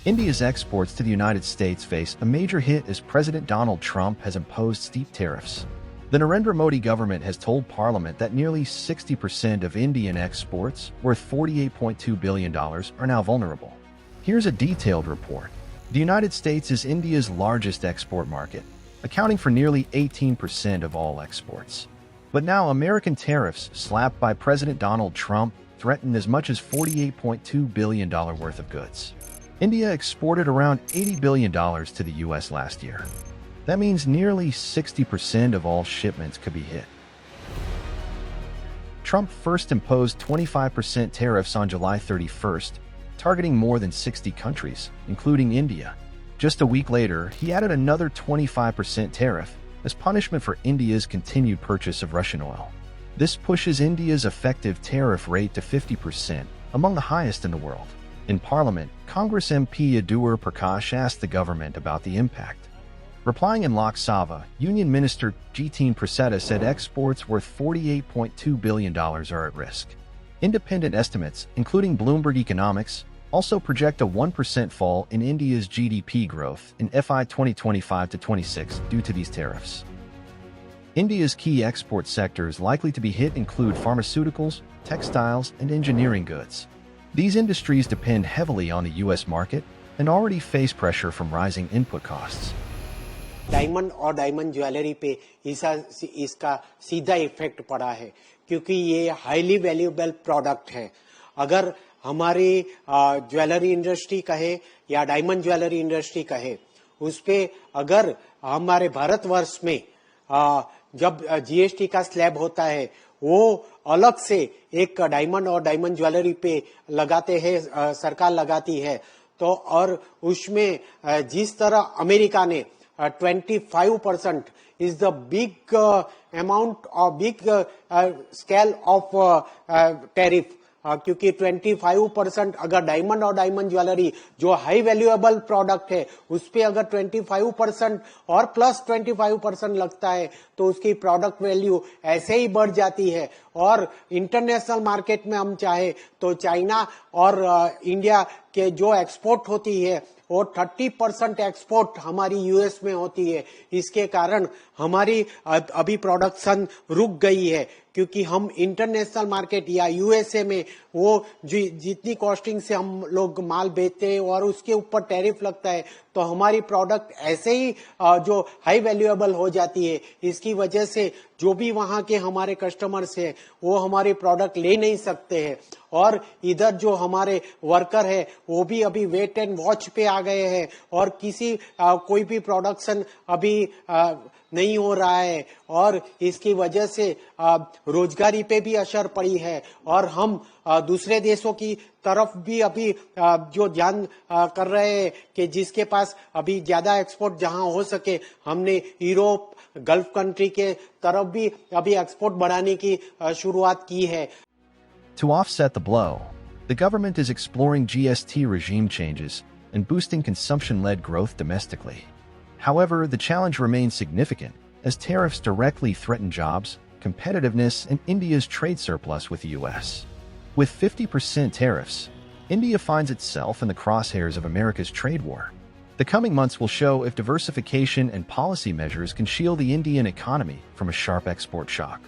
India's exports to the United States face a major hit as President Donald Trump has imposed steep tariffs. The Narendra Modi government has told Parliament that nearly 60% of Indian exports, worth $48.2 billion, are now vulnerable. Here's a detailed report. The United States is India's largest export market, accounting for nearly 18% of all exports. But now American tariffs slapped by President Donald Trump threaten as much as $48.2 billion worth of goods. India exported around $80 billion to the U.S. last year. That means nearly 60% of all shipments could be hit. Trump first imposed 25% tariffs on July 31st, targeting more than 60 countries, including India. Just a week later, he added another 25% tariff as punishment for India's continued purchase of Russian oil. This pushes India's effective tariff rate to 50%, among the highest in the world. In Parliament, Congress MP Adoor Prakash asked the government about the impact. Replying in Lok Sabha, Union Minister Jitin Prasada said exports worth $48.2 billion are at risk. Independent estimates, including Bloomberg Economics, also project a 1% fall in India's GDP growth in FY 2025-26 due to these tariffs. India's key export sectors likely to be hit include pharmaceuticals, textiles, and engineering goods. These industries depend heavily on the U.S. market and already face pressure from rising input costs. Diamond और diamond jewellery पे इसका सीधा effect पड़ा है क्योंकि ये highly valuable product है। अगर हमारी ज्वेलरी इंडस्ट्री कहे या डायमंड ज्वेलरी इंडस्ट्री कहे, उस पे अगर हमारे भारतवर्ष में जब जीएसटी का स्लैब होता है, वो अलग से एक डायमंड और डायमंड ज्वेलरी पे लगाते हैं, सरकार लगाती है। तो और उसमें जिस तरह अमेरिका ने 25% is the big amount or big scale of tariff, क्योंकि 25% अगर डायमंड और डायमंड ज्वेलरी जो हाई वैल्यूएबल प्रोडक्ट है उस पे अगर 25% और प्लस 25% लगता है तो उसकी प्रोडक्ट वैल्यू ऐसे ही बढ़ जाती है। और इंटरनेशनल मार्केट में हम चाहे तो चाइना और इंडिया के जो एक्सपोर्ट होती है वो 30% एक्सपोर्ट हमारी यूएस में होती है। इसके कारण हमारी अभी प्रोडक्शन रुक गई है क्योंकि हम इंटरनेशनल मार्केट या यूएसए में वो जितनी कॉस्टिंग से हम लोग माल बेचते हैं और उसके ऊपर टैरिफ लगता है तो हमारी प्रोडक्ट ऐसे ही जो हाई वैल्यूएबल हो जाती है। इसकी वजह से जो भी वहां के हमारे कस्टमर्स हैं वो हमारी प्रोडक्ट ले नहीं सकते हैं। और इधर जो हमारे वर्कर है वो भी अभी वेट एंड वॉच पे आ गए हैं और कोई भी प्रोडक्शन अभी नहीं हो रहा है और इसकी वजह से रोजगारी पे भी असर पड़ी है। और हम दूसरे देशों की तरफ भी अभी जो ध्यान कर रहे हैं कि जिसके पास अभी ज्यादा एक्सपोर्ट जहां हो सके, हमने यूरोप गल्फ कंट्री के तरफ भी अभी एक्सपोर्ट बढ़ाने की शुरुआत की है। To offset the blow, the government is exploring GST regime changes and boosting consumption-led growth domestically. However, the challenge remains significant as tariffs directly threaten jobs, competitiveness, and India's trade surplus with the U.S. With 50% tariffs, India finds itself in the crosshairs of America's trade war. The coming months will show if diversification and policy measures can shield the Indian economy from a sharp export shock.